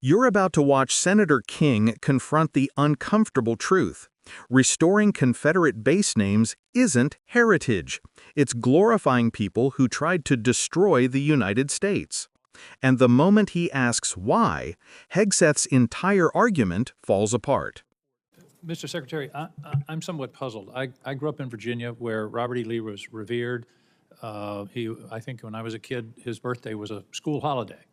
You're about to watch Senator King confront the uncomfortable truth. Restoring Confederate base names isn't heritage. It's glorifying people who tried to destroy the United States. And the moment he asks why, Hegseth's entire argument falls apart. Mr. Secretary, I'm somewhat puzzled. I grew up in Virginia where Robert E. Lee was revered. I think when I was a kid, his birthday was a school holiday.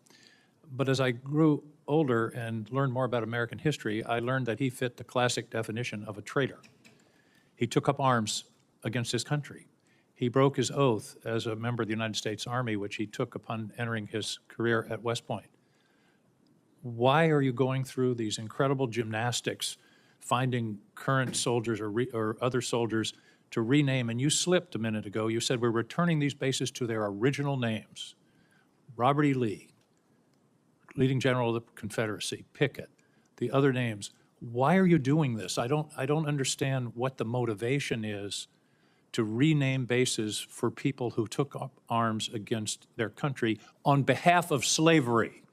But as I grew older and learned more about American history, I learned that he fit the classic definition of a traitor. He took up arms against his country. He broke his oath as a member of the United States Army, which he took upon entering his career at West Point. Why are you going through these incredible gymnastics, finding current soldiers or other soldiers to rename? And you slipped a minute ago. You said we're returning these bases to their original names. Robert E. Lee, leading general of the Confederacy, Pickett, the other names. Why are you doing this? I don't understand what the motivation is to rename bases for people who took up arms against their country on behalf of slavery.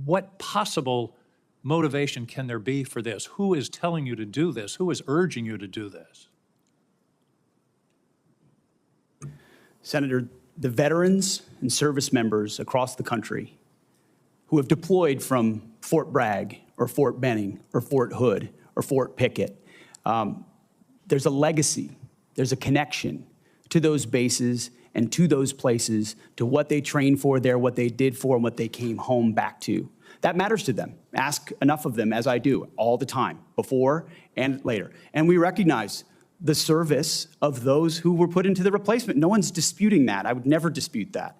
What possible motivation can there be for this? Who is telling you to do this? Who is urging you to do this? Senator, the veterans and service members across the country who have deployed from Fort Bragg or Fort Benning or Fort Hood or Fort Pickett, there's a legacy, there's a connection to those bases and to those places, to what they trained for there, what they did for, and what they came home back to. That matters to them. Ask enough of them, as I do, all the time, before and later. And we recognize the service of those who were put into the replacement. No one's disputing that. I would never dispute that.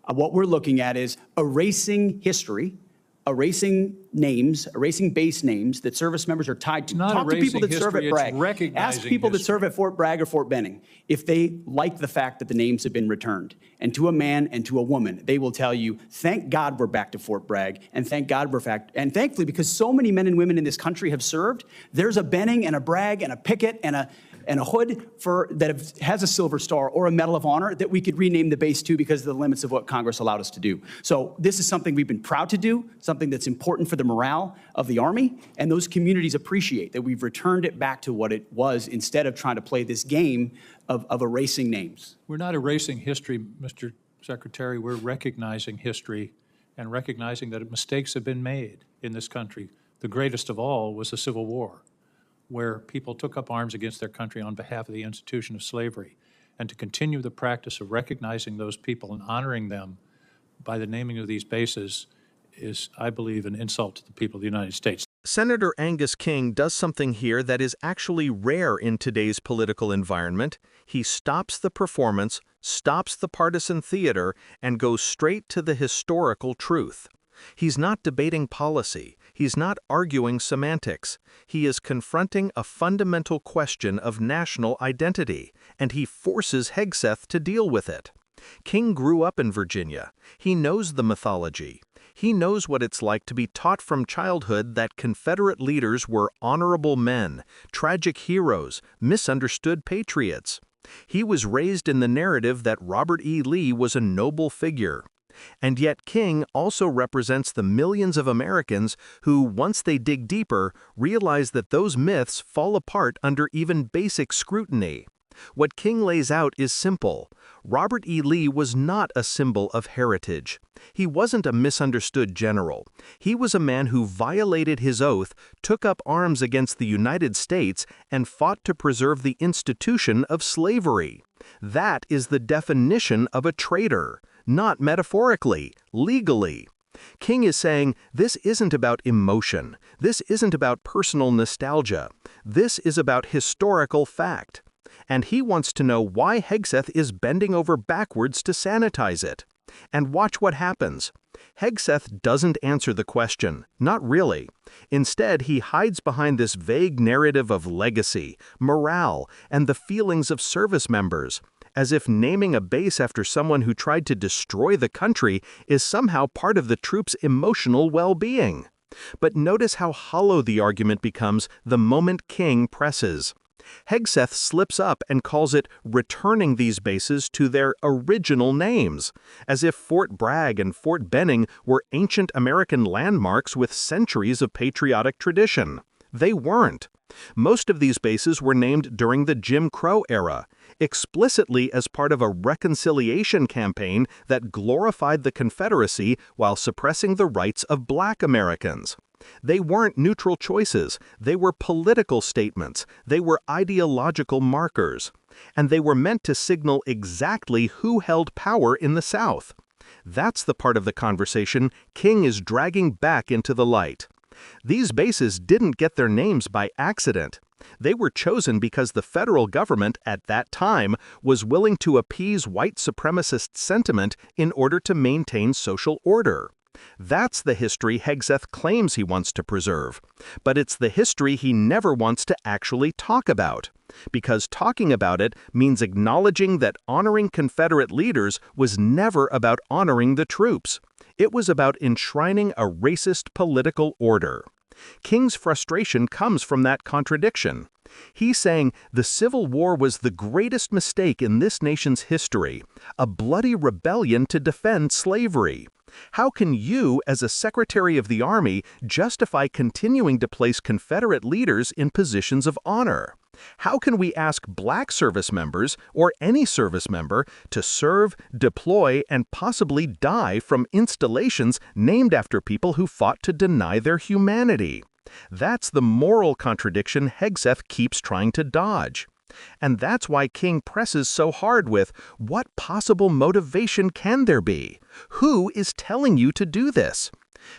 What we're looking at is erasing history, erasing names, erasing base names that service members are tied to. Not Talk to people that serve at Bragg. Recognizing Ask people that history. serve at Fort Bragg or Fort Benning if they like the fact that the names have been returned. And to a man and to a woman, they will tell you, thank God we're back to Fort Bragg, and thank God we're back. And thankfully, because so many men and women in this country have served, there's a Benning and a Bragg and a Pickett and a Hood has a Silver Star or a Medal of Honor that we could rename the base to because of the limits of what Congress allowed us to do. So this is something we've been proud to do, something that's important for the morale of the Army, and those communities appreciate that we've returned it back to what it was instead of trying to play this game of erasing names. We're not erasing history, Mr. Secretary. We're recognizing history and recognizing that mistakes have been made in this country. The greatest of all was the Civil War, where people took up arms against their country on behalf of the institution of slavery. And to continue the practice of recognizing those people and honoring them by the naming of these bases is, I believe, an insult to the people of the United States. Senator Angus King does something here that is actually rare in today's political environment. He stops the performance, stops the partisan theater, and goes straight to the historical truth. He's not debating policy. He's not arguing semantics. He is confronting a fundamental question of national identity, and he forces Hegseth to deal with it. King grew up in Virginia. He knows the mythology. He knows what it's like to be taught from childhood that Confederate leaders were honorable men, tragic heroes, misunderstood patriots. He was raised in the narrative that Robert E. Lee was a noble figure. And yet King also represents the millions of Americans who, once they dig deeper, realize that those myths fall apart under even basic scrutiny. What King lays out is simple. Robert E. Lee was not a symbol of heritage. He wasn't a misunderstood general. He was a man who violated his oath, took up arms against the United States, and fought to preserve the institution of slavery. That is the definition of a traitor. Not metaphorically, legally. King is saying this isn't about emotion. This isn't about personal nostalgia. This is about historical fact. And he wants to know why Hegseth is bending over backwards to sanitize it. And watch what happens. Hegseth doesn't answer the question, not really. Instead, he hides behind this vague narrative of legacy, morale, and the feelings of service members, as if naming a base after someone who tried to destroy the country is somehow part of the troops' emotional well-being. But notice how hollow the argument becomes the moment King presses. Hegseth slips up and calls it returning these bases to their original names, as if Fort Bragg and Fort Benning were ancient American landmarks with centuries of patriotic tradition. They weren't. Most of these bases were named during the Jim Crow era, explicitly as part of a reconciliation campaign that glorified the Confederacy while suppressing the rights of Black Americans. They weren't neutral choices, they were political statements, they were ideological markers, and they were meant to signal exactly who held power in the South. That's the part of the conversation King is dragging back into the light. These bases didn't get their names by accident. They were chosen because the federal government at that time was willing to appease white supremacist sentiment in order to maintain social order. That's the history Hegseth claims he wants to preserve, but it's the history he never wants to actually talk about, because talking about it means acknowledging that honoring Confederate leaders was never about honoring the troops. It was about enshrining a racist political order. King's frustration comes from that contradiction. He's saying the Civil War was the greatest mistake in this nation's history, a bloody rebellion to defend slavery. How can you, as a Secretary of the Army, justify continuing to place Confederate leaders in positions of honor? How can we ask Black service members, or any service member, to serve, deploy, and possibly die from installations named after people who fought to deny their humanity? That's the moral contradiction Hegseth keeps trying to dodge. And that's why King presses so hard with, what possible motivation can there be? Who is telling you to do this?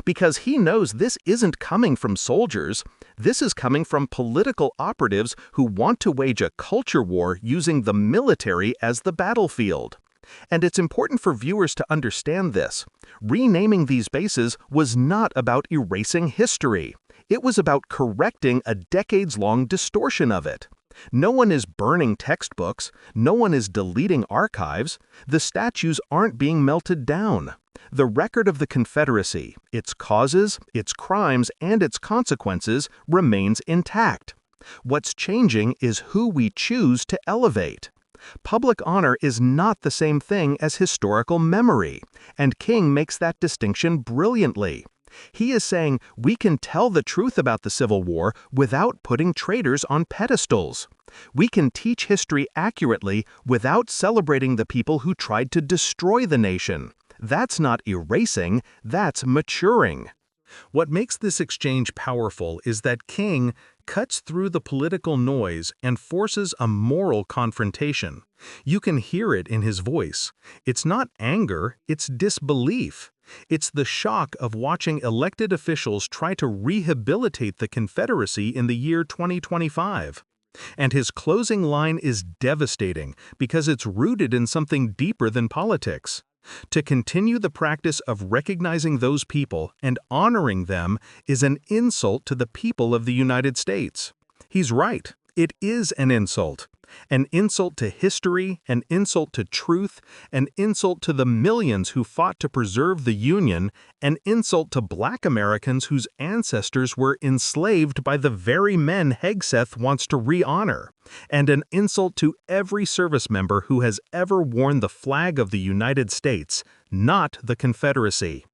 Because he knows this isn't coming from soldiers. This is coming from political operatives who want to wage a culture war using the military as the battlefield. And it's important for viewers to understand this. Renaming these bases was not about erasing history. It was about correcting a decades-long distortion of it. No one is burning textbooks. No one is deleting archives. The statues aren't being melted down. The record of the Confederacy, its causes, its crimes, and its consequences remains intact. What's changing is who we choose to elevate. Public honor is not the same thing as historical memory, and King makes that distinction brilliantly. He is saying we can tell the truth about the Civil War without putting traitors on pedestals. We can teach history accurately without celebrating the people who tried to destroy the nation. That's not erasing, that's maturing. What makes this exchange powerful is that King cuts through the political noise and forces a moral confrontation. You can hear it in his voice. It's not anger, it's disbelief. It's the shock of watching elected officials try to rehabilitate the Confederacy in the year 2025. And his closing line is devastating because it's rooted in something deeper than politics. To continue the practice of recognizing those people and honoring them is an insult to the people of the United States. He's right. It is an insult. An insult to history, an insult to truth, an insult to the millions who fought to preserve the Union, an insult to Black Americans whose ancestors were enslaved by the very men Hegseth wants to re-honor, and an insult to every service member who has ever worn the flag of the United States, not the Confederacy.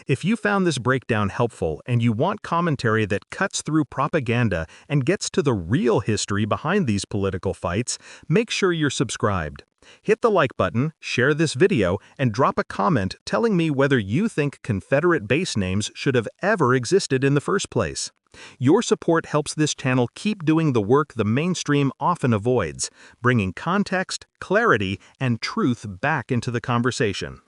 If you found this breakdown helpful and you want commentary that cuts through propaganda and gets to the real history behind these political fights, make sure you're subscribed. Hit the like button, share this video, and drop a comment telling me whether you think Confederate base names should have ever existed in the first place. Your support helps this channel keep doing the work the mainstream often avoids, bringing context, clarity, and truth back into the conversation.